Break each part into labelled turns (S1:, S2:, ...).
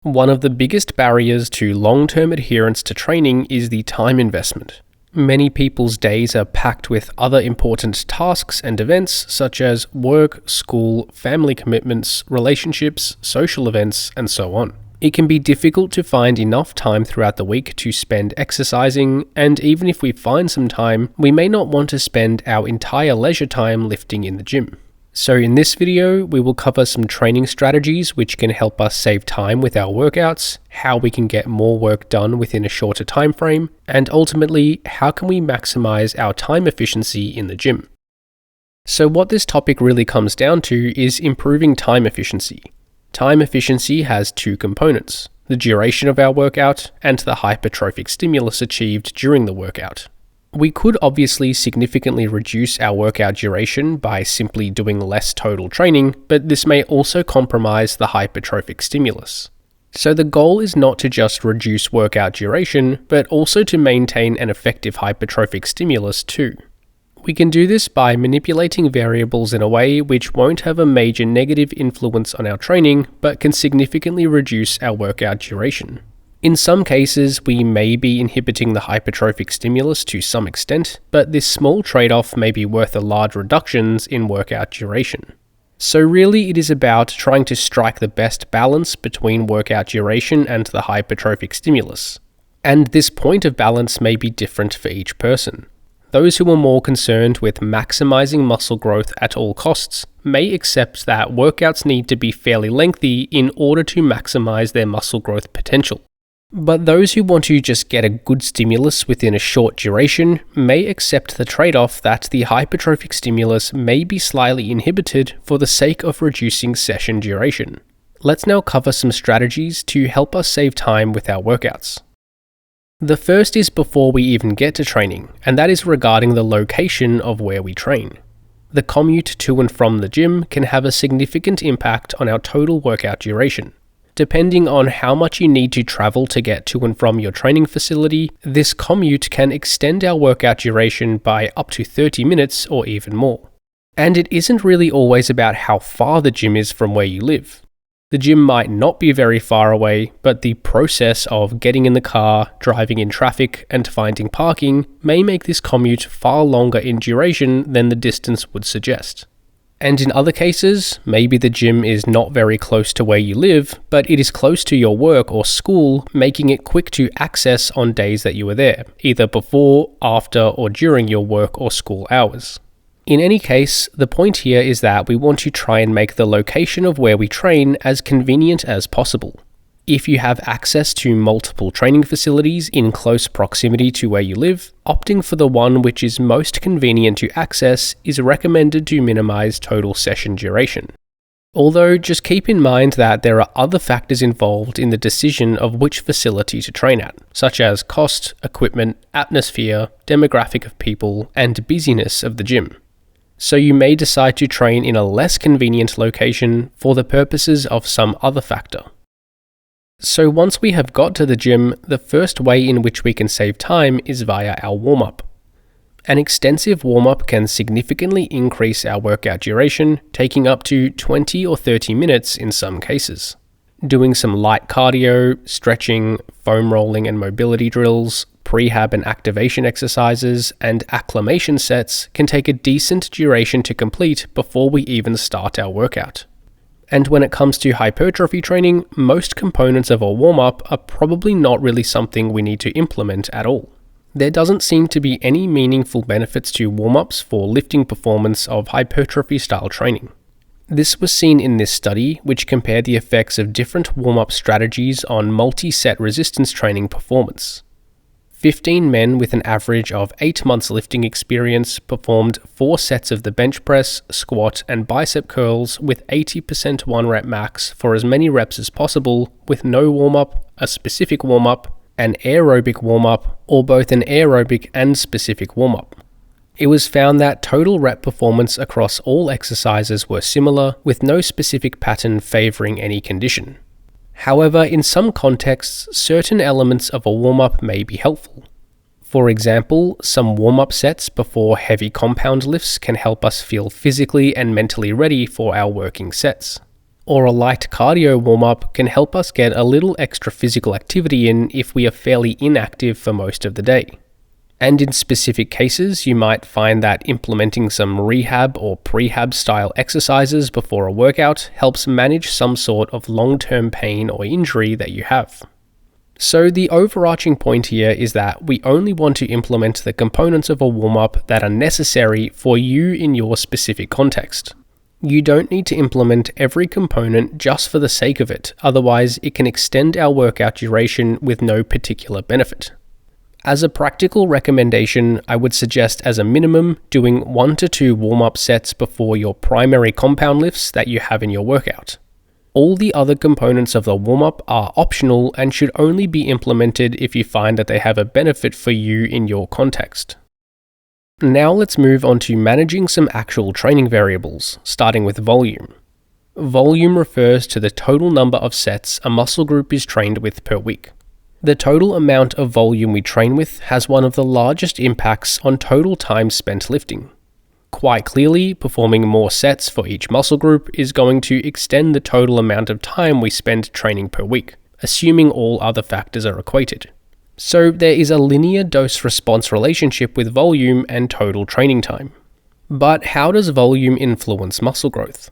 S1: One of the biggest barriers to long-term adherence to training is the time investment. Many people's days are packed with other important tasks and events such as work, school, family commitments, relationships, social events, and so on. It can be difficult to find enough time throughout the week to spend exercising, and even if we find some time, we may not want to spend our entire leisure time lifting in the gym. So in this video, we will cover some training strategies which can help us save time with our workouts, how we can get more work done within a shorter time frame, and ultimately, how can we maximize our time efficiency in the gym. So what this topic really comes down to is improving time efficiency. Time efficiency has two components: the duration of our workout and the hypertrophic stimulus achieved during the workout. We could obviously significantly reduce our workout duration by simply doing less total training, but this may also compromise the hypertrophic stimulus. So the goal is not to just reduce workout duration, but also to maintain an effective hypertrophic stimulus too. We can do this by manipulating variables in a way which won't have a major negative influence on our training, but can significantly reduce our workout duration. In some cases, we may be inhibiting the hypertrophic stimulus to some extent, but this small trade-off may be worth a large reductions in workout duration. So really, it is about trying to strike the best balance between workout duration and the hypertrophic stimulus. And this point of balance may be different for each person. Those who are more concerned with maximizing muscle growth at all costs may accept that workouts need to be fairly lengthy in order to maximize their muscle growth potential. But those who want to just get a good stimulus within a short duration may accept the trade-off that the hypertrophic stimulus may be slightly inhibited for the sake of reducing session duration. Let's now cover some strategies to help us save time with our workouts. The first is before we even get to training, and that is regarding the location of where we train. The commute to and from the gym can have a significant impact on our total workout duration. Depending on how much you need to travel to get to and from your training facility, this commute can extend our workout duration by up to 30 minutes or even more. And it isn't really always about how far the gym is from where you live. The gym might not be very far away, but the process of getting in the car, driving in traffic, and finding parking may make this commute far longer in duration than the distance would suggest. And in other cases, maybe the gym is not very close to where you live, but it is close to your work or school, making it quick to access on days that you are there, either before, after, or during your work or school hours. In any case, the point here is that we want to try and make the location of where we train as convenient as possible. If you have access to multiple training facilities in close proximity to where you live, opting for the one which is most convenient to access is recommended to minimize total session duration. Although, just keep in mind that there are other factors involved in the decision of which facility to train at, such as cost, equipment, atmosphere, demographic of people, and busyness of the gym. So you may decide to train in a less convenient location for the purposes of some other factor. So once we have got to the gym, the first way in which we can save time is via our warm-up. An extensive warm-up can significantly increase our workout duration, taking up to 20 or 30 minutes in some cases. Doing some light cardio, stretching, foam rolling and mobility drills, prehab and activation exercises, and acclimation sets can take a decent duration to complete before we even start our workout. And when it comes to hypertrophy training, most components of a warm-up are probably not really something we need to implement at all. There doesn't seem to be any meaningful benefits to warm-ups for lifting performance of hypertrophy-style training. This was seen in this study, which compared the effects of different warm-up strategies on multi-set resistance training performance. 15 men with an average of 8 months lifting experience performed 4 sets of the bench press, squat, and bicep curls with 80% 1 rep max for as many reps as possible with no warm-up, a specific warm-up, an aerobic warm-up, or both an aerobic and specific warm-up. It was found that total rep performance across all exercises were similar, with no specific pattern favoring any condition. However, in some contexts, certain elements of a warm-up may be helpful. For example, some warm-up sets before heavy compound lifts can help us feel physically and mentally ready for our working sets. Or a light cardio warm-up can help us get a little extra physical activity in if we are fairly inactive for most of the day. And in specific cases, you might find that implementing some rehab or prehab style exercises before a workout helps manage some sort of long-term pain or injury that you have. So the overarching point here is that we only want to implement the components of a warm-up that are necessary for you in your specific context. You don't need to implement every component just for the sake of it, otherwise it can extend our workout duration with no particular benefit. As a practical recommendation, I would suggest as a minimum doing 1 to 2 warm-up sets before your primary compound lifts that you have in your workout. All the other components of the warm-up are optional and should only be implemented if you find that they have a benefit for you in your context. Now let's move on to managing some actual training variables, starting with volume. Volume refers to the total number of sets a muscle group is trained with per week. The total amount of volume we train with has one of the largest impacts on total time spent lifting. Quite clearly, performing more sets for each muscle group is going to extend the total amount of time we spend training per week, assuming all other factors are equated. So there is a linear dose-response relationship with volume and total training time. But how does volume influence muscle growth?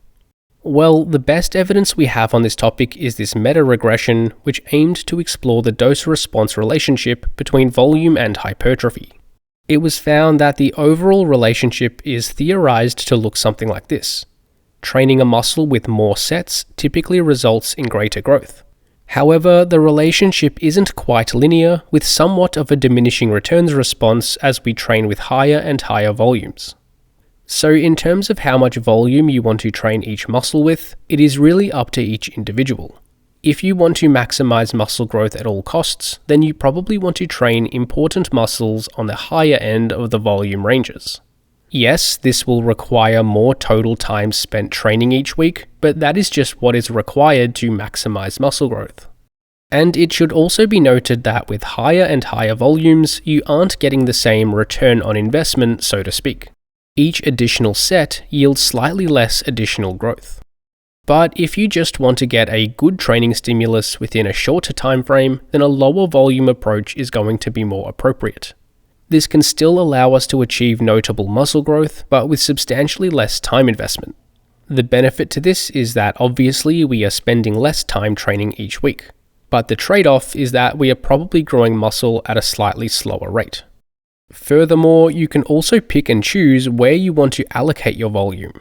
S1: Well, the best evidence we have on this topic is this meta-regression, which aimed to explore the dose-response relationship between volume and hypertrophy. It was found that the overall relationship is theorized to look something like this. Training a muscle with more sets typically results in greater growth. However, the relationship isn't quite linear, with somewhat of a diminishing returns response as we train with higher and higher volumes. So in terms of how much volume you want to train each muscle with, it is really up to each individual. If you want to maximize muscle growth at all costs, then you probably want to train important muscles on the higher end of the volume ranges. Yes, this will require more total time spent training each week, but that is just what is required to maximize muscle growth. And it should also be noted that with higher and higher volumes, you aren't getting the same return on investment, so to speak. Each additional set yields slightly less additional growth. But if you just want to get a good training stimulus within a shorter time frame, then a lower volume approach is going to be more appropriate. This can still allow us to achieve notable muscle growth, but with substantially less time investment. The benefit to this is that obviously we are spending less time training each week, but the trade-off is that we are probably growing muscle at a slightly slower rate. Furthermore, you can also pick and choose where you want to allocate your volume.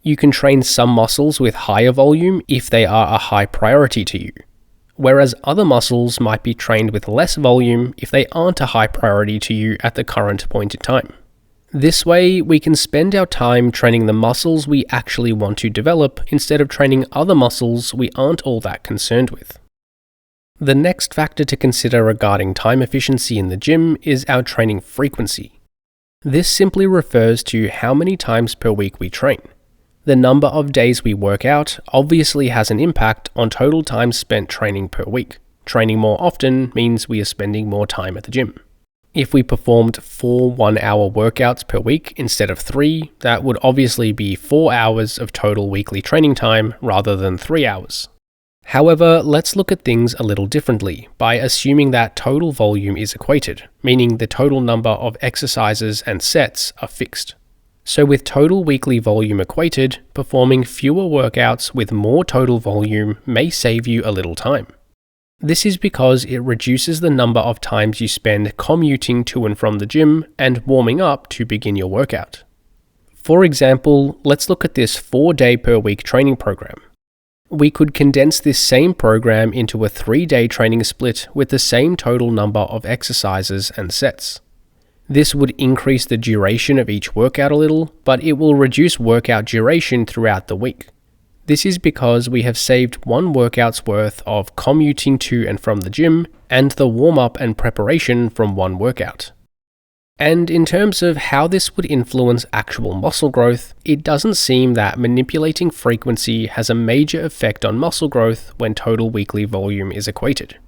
S1: You can train some muscles with higher volume if they are a high priority to you, whereas other muscles might be trained with less volume if they aren't a high priority to you at the current point in time. This way, we can spend our time training the muscles we actually want to develop instead of training other muscles we aren't all that concerned with. The next factor to consider regarding time efficiency in the gym is our training frequency. This simply refers to how many times per week we train. The number of days we work out obviously has an impact on total time spent training per week. Training more often means we are spending more time at the gym. If we performed 4 one-hour workouts per week instead of 3, that would obviously be 4 hours of total weekly training time rather than 3 hours. However, let's look at things a little differently by assuming that total volume is equated, meaning the total number of exercises and sets are fixed. So with total weekly volume equated, performing fewer workouts with more total volume may save you a little time. This is because it reduces the number of times you spend commuting to and from the gym and warming up to begin your workout. For example, let's look at this 4-day per week training program. We could condense this same program into a 3-day training split with the same total number of exercises and sets. This would increase the duration of each workout a little, but it will reduce workout duration throughout the week. This is because we have saved 1 workout's worth of commuting to and from the gym and the warm-up and preparation from 1 workout. And in terms of how this would influence actual muscle growth, it doesn't seem that manipulating frequency has a major effect on muscle growth when total weekly volume is equated.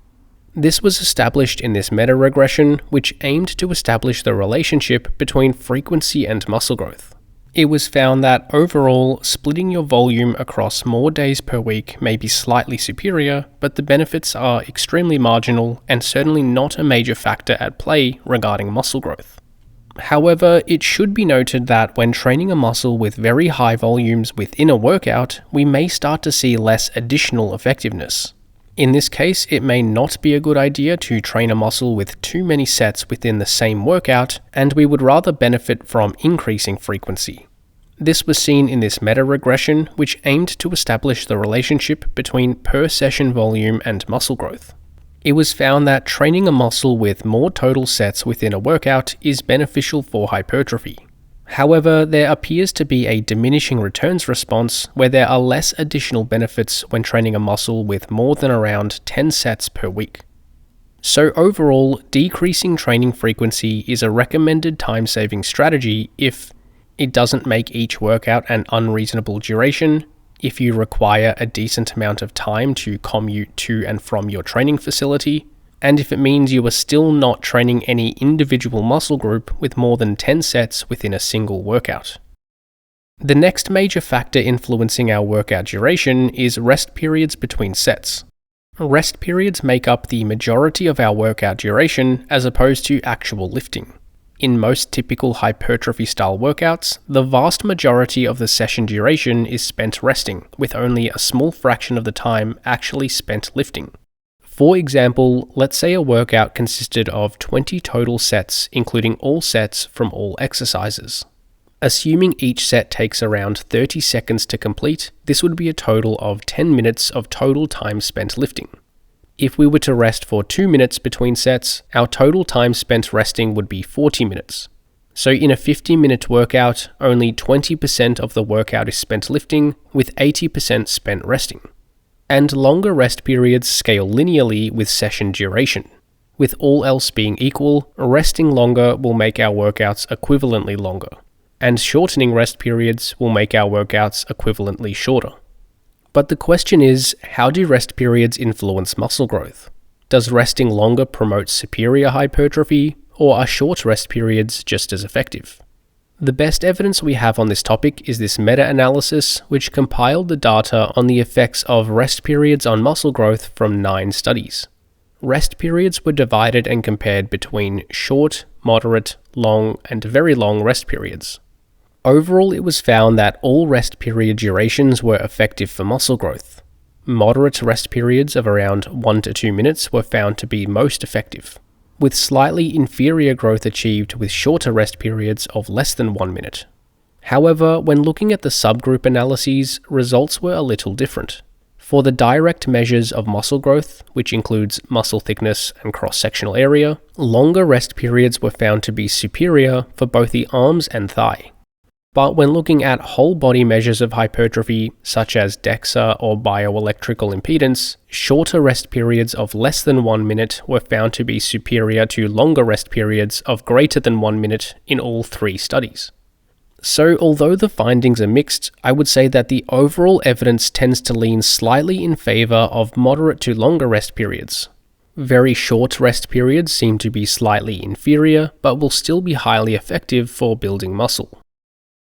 S1: This was established in this meta-regression, which aimed to establish the relationship between frequency and muscle growth. It was found that overall, splitting your volume across more days per week may be slightly superior, but the benefits are extremely marginal and certainly not a major factor at play regarding muscle growth. However, it should be noted that when training a muscle with very high volumes within a workout, we may start to see less additional effectiveness. In this case, it may not be a good idea to train a muscle with too many sets within the same workout, and we would rather benefit from increasing frequency. This was seen in this meta-regression, which aimed to establish the relationship between per-session volume and muscle growth. It was found that training a muscle with more total sets within a workout is beneficial for hypertrophy. However, there appears to be a diminishing returns response where there are less additional benefits when training a muscle with more than around 10 sets per week. So overall, decreasing training frequency is a recommended time-saving strategy if it doesn't make each workout an unreasonable duration, if you require a decent amount of time to commute to and from your training facility, and if it means you are still not training any individual muscle group with more than 10 sets within a single workout. The next major factor influencing our workout duration is rest periods between sets. Rest periods make up the majority of our workout duration as opposed to actual lifting. In most typical hypertrophy-style workouts, the vast majority of the session duration is spent resting, with only a small fraction of the time actually spent lifting. For example, let's say a workout consisted of 20 total sets, including all sets from all exercises. Assuming each set takes around 30 seconds to complete, this would be a total of 10 minutes of total time spent lifting. If we were to rest for 2 minutes between sets, our total time spent resting would be 40 minutes. So in a 50-minute workout, only 20% of the workout is spent lifting, with 80% spent resting. And longer rest periods scale linearly with session duration. With all else being equal, resting longer will make our workouts equivalently longer, and shortening rest periods will make our workouts equivalently shorter. But the question is, how do rest periods influence muscle growth? Does resting longer promote superior hypertrophy, or are short rest periods just as effective? The best evidence we have on this topic is this meta-analysis, which compiled the data on the effects of rest periods on muscle growth from 9 studies. Rest periods were divided and compared between short, moderate, long, and very long rest periods. Overall, it was found that all rest period durations were effective for muscle growth. Moderate rest periods of around 1 to 2 minutes were found to be most effective, with slightly inferior growth achieved with shorter rest periods of less than 1 minute. However, when looking at the subgroup analyses, results were a little different. For the direct measures of muscle growth, which includes muscle thickness and cross-sectional area, longer rest periods were found to be superior for both the arms and thigh. But when looking at whole body measures of hypertrophy, such as DEXA or bioelectrical impedance, shorter rest periods of less than 1 minute were found to be superior to longer rest periods of greater than 1 minute in all 3 studies. So although the findings are mixed, I would say that the overall evidence tends to lean slightly in favor of moderate to longer rest periods. Very short rest periods seem to be slightly inferior, but will still be highly effective for building muscle.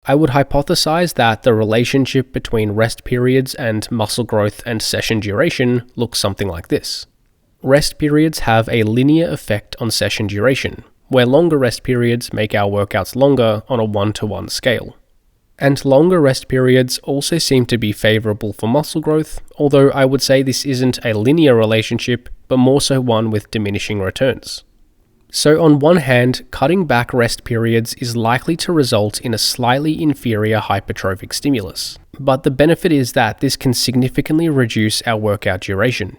S1: I would hypothesize that the relationship between rest periods and muscle growth and session duration looks something like this. Rest periods have a linear effect on session duration, where longer rest periods make our workouts longer on a 1-to-1 scale. And longer rest periods also seem to be favorable for muscle growth, although I would say this isn't a linear relationship, but more so one with diminishing returns. So on one hand, cutting back rest periods is likely to result in a slightly inferior hypertrophic stimulus, but the benefit is that this can significantly reduce our workout duration,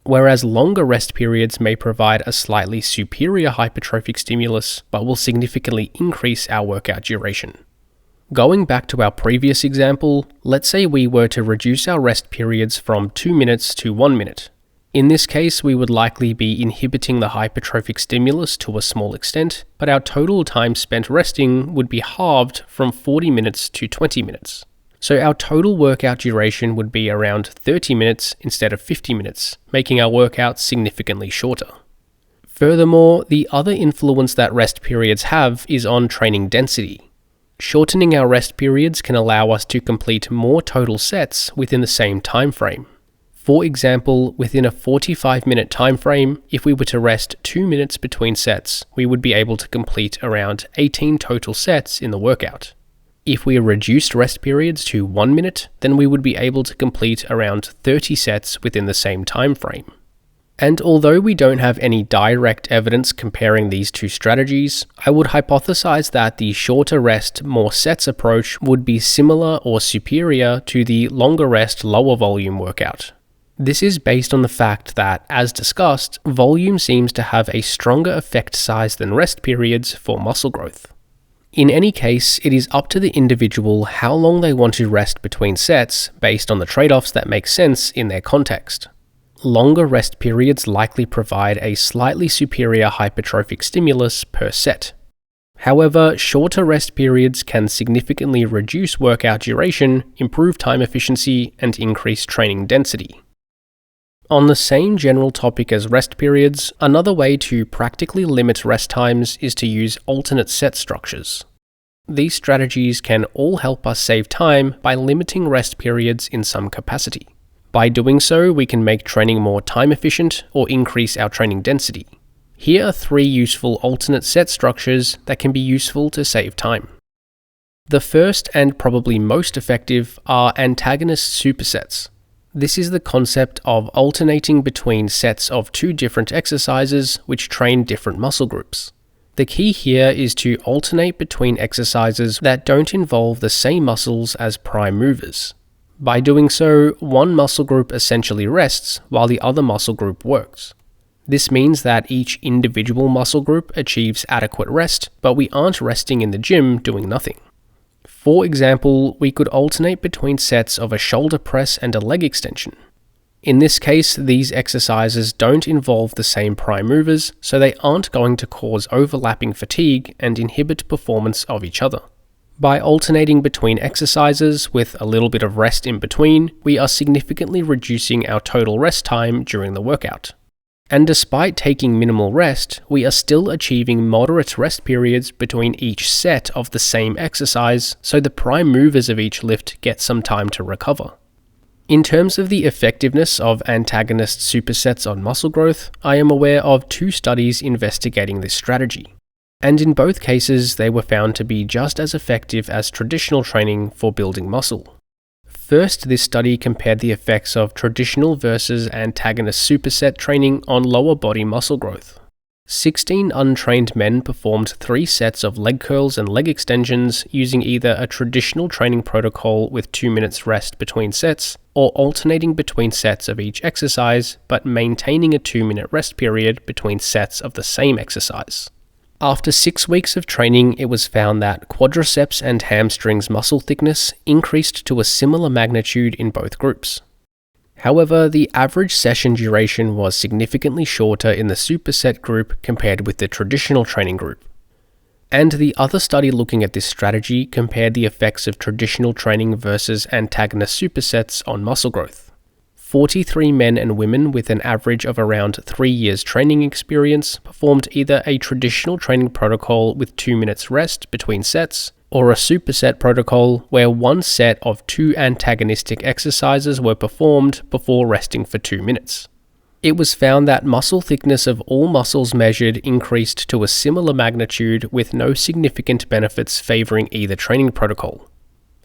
S1: whereas longer rest periods may provide a slightly superior hypertrophic stimulus, but will significantly increase our workout duration. Going back to our previous example, let's say we were to reduce our rest periods from 2 minutes to 1 minute. In this case, we would likely be inhibiting the hypertrophic stimulus to a small extent, but our total time spent resting would be halved from 40 minutes to 20 minutes. So our total workout duration would be around 30 minutes instead of 50 minutes, making our workout significantly shorter. Furthermore, the other influence that rest periods have is on training density. Shortening our rest periods can allow us to complete more total sets within the same time frame. For example, within a 45-minute time frame, if we were to rest 2 minutes between sets, we would be able to complete around 18 total sets in the workout. If we reduced rest periods to 1 minute, then we would be able to complete around 30 sets within the same time frame. And although we don't have any direct evidence comparing these two strategies, I would hypothesize that the shorter rest, more sets approach would be similar or superior to the longer rest, lower volume workout. This is based on the fact that, as discussed, volume seems to have a stronger effect size than rest periods for muscle growth. In any case, it is up to the individual how long they want to rest between sets based on the trade-offs that make sense in their context. Longer rest periods likely provide a slightly superior hypertrophic stimulus per set. However, shorter rest periods can significantly reduce workout duration, improve time efficiency, and increase training density. On the same general topic as rest periods, another way to practically limit rest times is to use alternate set structures. These strategies can all help us save time by limiting rest periods in some capacity. By doing so, we can make training more time efficient or increase our training density. Here are 3 useful alternate set structures that can be useful to save time. The first and probably most effective are antagonist supersets. This is the concept of alternating between sets of 2 different exercises which train different muscle groups. The key here is to alternate between exercises that don't involve the same muscles as prime movers. By doing so, one muscle group essentially rests while the other muscle group works. This means that each individual muscle group achieves adequate rest, but we aren't resting in the gym doing nothing. For example, we could alternate between sets of a shoulder press and a leg extension. In this case, these exercises don't involve the same prime movers, so they aren't going to cause overlapping fatigue and inhibit performance of each other. By alternating between exercises with a little bit of rest in between, we are significantly reducing our total rest time during the workout. And despite taking minimal rest, we are still achieving moderate rest periods between each set of the same exercise, so the prime movers of each lift get some time to recover. In terms of the effectiveness of antagonist supersets on muscle growth, I am aware of 2 studies investigating this strategy. And in both cases, they were found to be just as effective as traditional training for building muscle. First, this study compared the effects of traditional versus antagonist superset training on lower body muscle growth. 16 untrained men performed 3 sets of leg curls and leg extensions using either a traditional training protocol with 2 minutes rest between sets, or alternating between sets of each exercise, but maintaining a 2-minute rest period between sets of the same exercise. After 6 weeks of training, it was found that quadriceps and hamstrings muscle thickness increased to a similar magnitude in both groups. However, the average session duration was significantly shorter in the superset group compared with the traditional training group. And the other study looking at this strategy compared the effects of traditional training versus antagonist supersets on muscle growth. 43 men and women with an average of around 3 years training experience performed either a traditional training protocol with 2 minutes rest between sets, or a superset protocol where 1 set of 2 antagonistic exercises were performed before resting for 2 minutes. It was found that muscle thickness of all muscles measured increased to a similar magnitude with no significant benefits favoring either training protocol.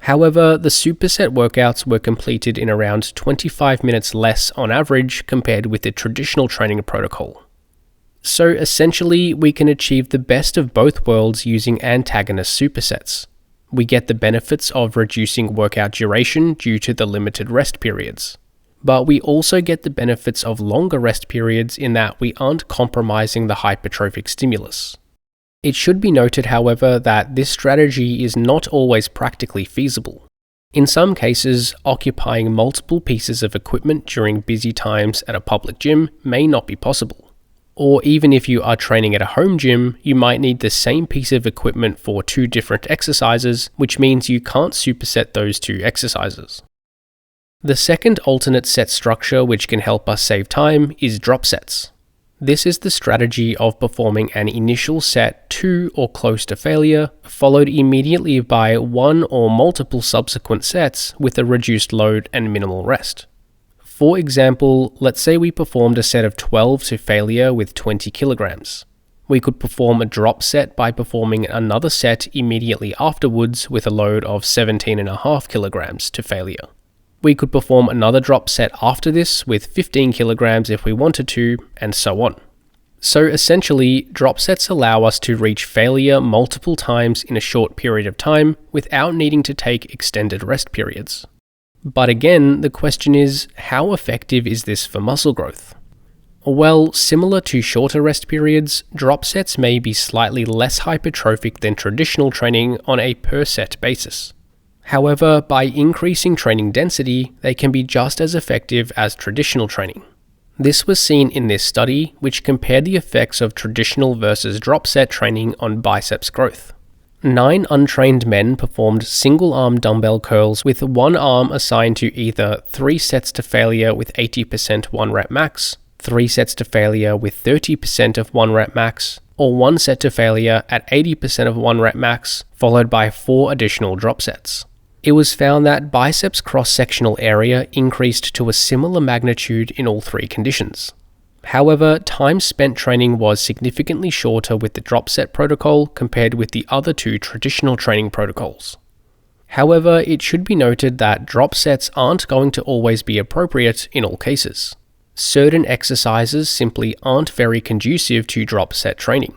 S1: However, the superset workouts were completed in around 25 minutes less on average compared with the traditional training protocol. So essentially, we can achieve the best of both worlds using antagonist supersets. We get the benefits of reducing workout duration due to the limited rest periods. But we also get the benefits of longer rest periods in that we aren't compromising the hypertrophic stimulus. It should be noted, however, that this strategy is not always practically feasible. In some cases, occupying multiple pieces of equipment during busy times at a public gym may not be possible. Or even if you are training at a home gym, you might need the same piece of equipment for 2 different exercises, which means you can't superset those 2 exercises. The second alternate set structure which can help us save time is drop sets. This is the strategy of performing an initial set to or close to failure, followed immediately by one or multiple subsequent sets with a reduced load and minimal rest. For example, let's say we performed a set of 12 to failure with 20 kilograms. We could perform a drop set by performing another set immediately afterwards with a load of 17.5 kilograms to failure. We could perform another drop set after this with 15 kilograms if we wanted to, and so on. So essentially, drop sets allow us to reach failure multiple times in a short period of time without needing to take extended rest periods. But again, the question is, how effective is this for muscle growth? Well, similar to shorter rest periods, drop sets may be slightly less hypertrophic than traditional training on a per set basis. However, by increasing training density, they can be just as effective as traditional training. This was seen in this study, which compared the effects of traditional versus drop set training on biceps growth. 9 untrained men performed single-arm dumbbell curls with one arm assigned to either 3 sets to failure with 80% 1 rep max, 3 sets to failure with 30% of 1 rep max, or 1 set to failure at 80% of 1 rep max, followed by 4 additional drop sets. It was found that biceps cross-sectional area increased to a similar magnitude in all 3 conditions. However, time spent training was significantly shorter with the drop set protocol compared with the other 2 traditional training protocols. However, it should be noted that drop sets aren't going to always be appropriate in all cases. Certain exercises simply aren't very conducive to drop set training.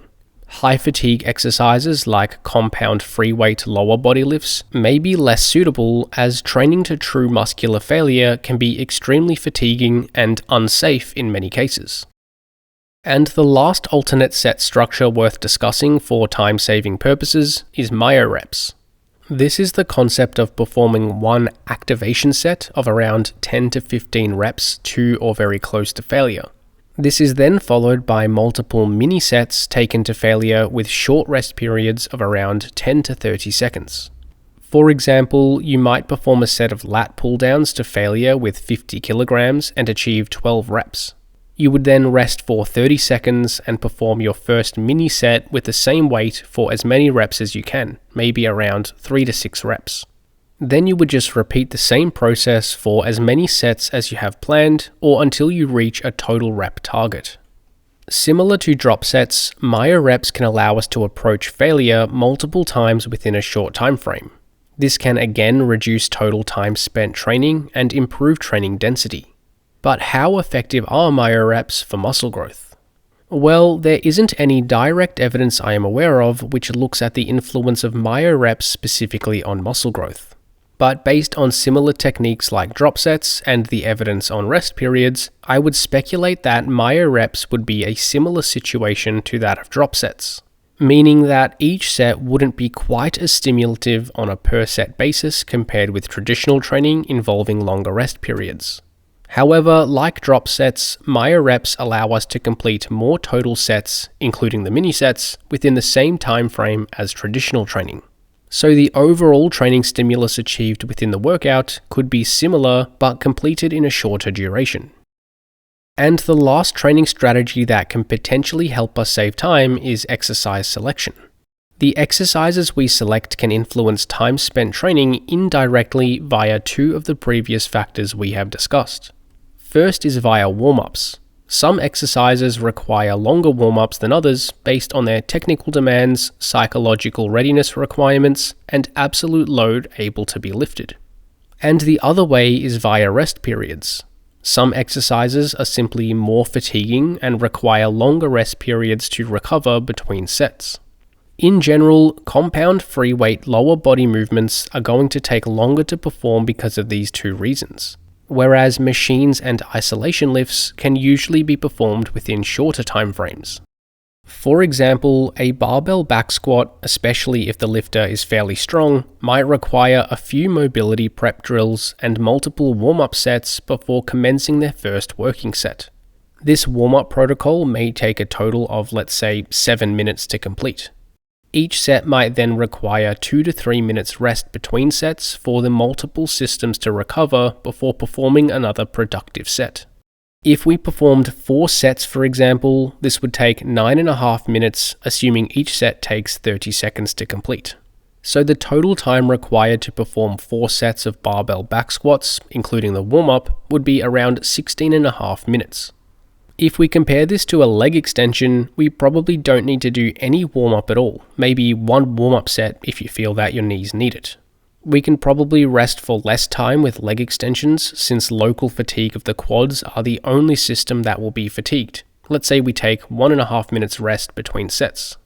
S1: High fatigue exercises like compound free weight lower body lifts may be less suitable, as training to true muscular failure can be extremely fatiguing and unsafe in many cases. And the last alternate set structure worth discussing for time-saving purposes is myoreps. This is the concept of performing one activation set of around 10 to 15 reps to or very close to failure. This is then followed by multiple mini sets taken to failure with short rest periods of around 10 to 30 seconds. For example, you might perform a set of lat pull downs to failure with 50 kilograms and achieve 12 reps. You would then rest for 30 seconds and perform your first mini set with the same weight for as many reps as you can, maybe around 3 to 6 reps. Then you would just repeat the same process for as many sets as you have planned, or until you reach a total rep target. Similar to drop sets, myoreps can allow us to approach failure multiple times within a short time frame. This can again reduce total time spent training and improve training density. But how effective are myoreps for muscle growth? Well, there isn't any direct evidence I am aware of which looks at the influence of myoreps specifically on muscle growth. But based on similar techniques like drop sets and the evidence on rest periods, I would speculate that myoreps would be a similar situation to that of drop sets, meaning that each set wouldn't be quite as stimulative on a per set basis compared with traditional training involving longer rest periods. However, like drop sets, myoreps allow us to complete more total sets, including the mini sets, within the same time frame as traditional training. So the overall training stimulus achieved within the workout could be similar but completed in a shorter duration. And the last training strategy that can potentially help us save time is exercise selection. The exercises we select can influence time spent training indirectly via 2 of the previous factors we have discussed. First is via warm-ups. Some exercises require longer warm-ups than others based on their technical demands, psychological readiness requirements, and absolute load able to be lifted. And the other way is via rest periods. Some exercises are simply more fatiguing and require longer rest periods to recover between sets. In general, compound free weight lower body movements are going to take longer to perform because of these 2 reasons, whereas machines and isolation lifts can usually be performed within shorter time frames. For example, a barbell back squat, especially if the lifter is fairly strong, might require a few mobility prep drills and multiple warm-up sets before commencing their first working set. This warm-up protocol may take a total of, let's say, 7 minutes to complete. Each set might then require 2 to 3 minutes rest between sets for the multiple systems to recover before performing another productive set. If we performed 4 sets, for example, this would take 9.5 minutes, assuming each set takes 30 seconds to complete. So the total time required to perform 4 sets of barbell back squats, including the warm-up, would be around 16.5 minutes. If we compare this to a leg extension, we probably don't need to do any warm-up at all, maybe one warm-up set if you feel that your knees need it. We can probably rest for less time with leg extensions since local fatigue of the quads are the only system that will be fatigued. Let's say we take 1.5 minutes rest between sets.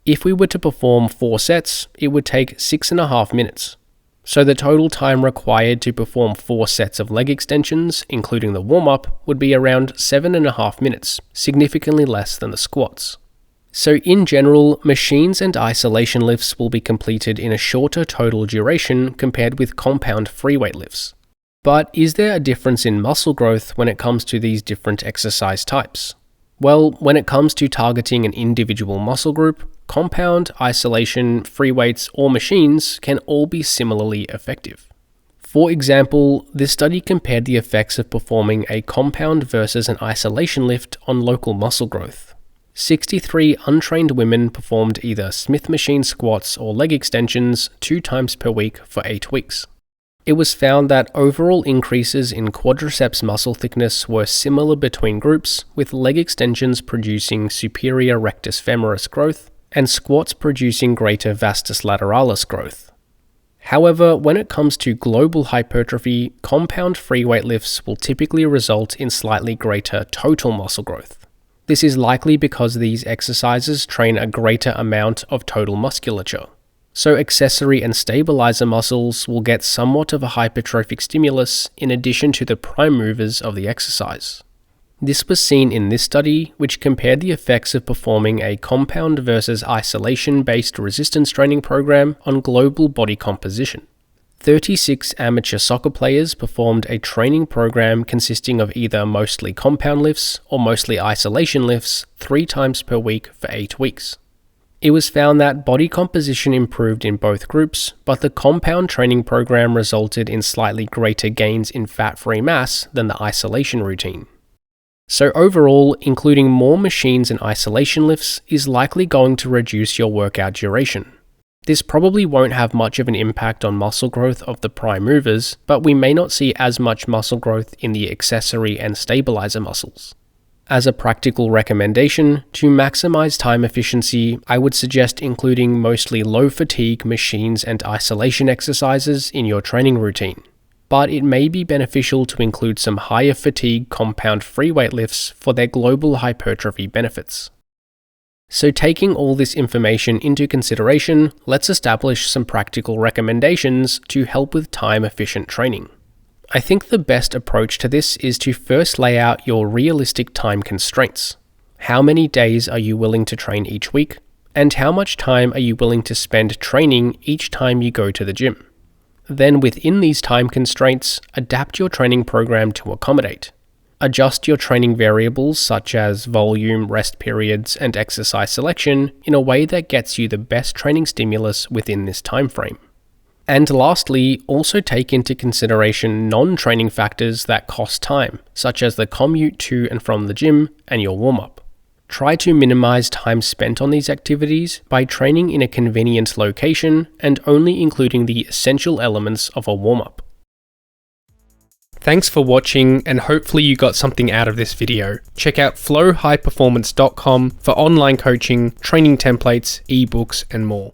S1: If we were to perform 4 sets, it would take 6.5 minutes. So the total time required to perform 4 sets of leg extensions, including the warm-up, would be around 7.5 minutes, significantly less than the squats. So in general, machines and isolation lifts will be completed in a shorter total duration compared with compound free weight lifts. But is there a difference in muscle growth when it comes to these different exercise types? Well, when it comes to targeting an individual muscle group, compound, isolation, free weights, or machines can all be similarly effective. For example, this study compared the effects of performing a compound versus an isolation lift on local muscle growth. 63 untrained women performed either Smith machine squats or leg extensions 2 times per week for 8 weeks. It was found that overall increases in quadriceps muscle thickness were similar between groups, with leg extensions producing superior rectus femoris growth and squats producing greater vastus lateralis growth. However, when it comes to global hypertrophy, compound free weight lifts will typically result in slightly greater total muscle growth. This is likely because these exercises train a greater amount of total musculature. So accessory and stabilizer muscles will get somewhat of a hypertrophic stimulus in addition to the prime movers of the exercise. This was seen in this study, which compared the effects of performing a compound versus isolation-based resistance training program on global body composition. 36 amateur soccer players performed a training program consisting of either mostly compound lifts or mostly isolation lifts 3 times per week for 8 weeks. It was found that body composition improved in both groups, but the compound training program resulted in slightly greater gains in fat-free mass than the isolation routine. So overall, including more machines and isolation lifts is likely going to reduce your workout duration. This probably won't have much of an impact on muscle growth of the prime movers, but we may not see as much muscle growth in the accessory and stabilizer muscles. As a practical recommendation, to maximize time efficiency, I would suggest including mostly low-fatigue machines and isolation exercises in your training routine. But it may be beneficial to include some higher fatigue compound free weight lifts for their global hypertrophy benefits. So taking all this information into consideration, let's establish some practical recommendations to help with time-efficient training. I think the best approach to this is to first lay out your realistic time constraints. How many days are you willing to train each week? And how much time are you willing to spend training each time you go to the gym? Then within these time constraints, adapt your training program to accommodate. Adjust your training variables such as volume, rest periods, and exercise selection in a way that gets you the best training stimulus within this time frame. And lastly, also take into consideration non-training factors that cost time, such as the commute to and from the gym and your warm-up. Try to minimize time spent on these activities by training in a convenient location and only including the essential elements of a warm-up. Thanks for watching, and hopefully you got something out of this video. Check out flowhighperformance.com for online coaching, training templates, ebooks, and more.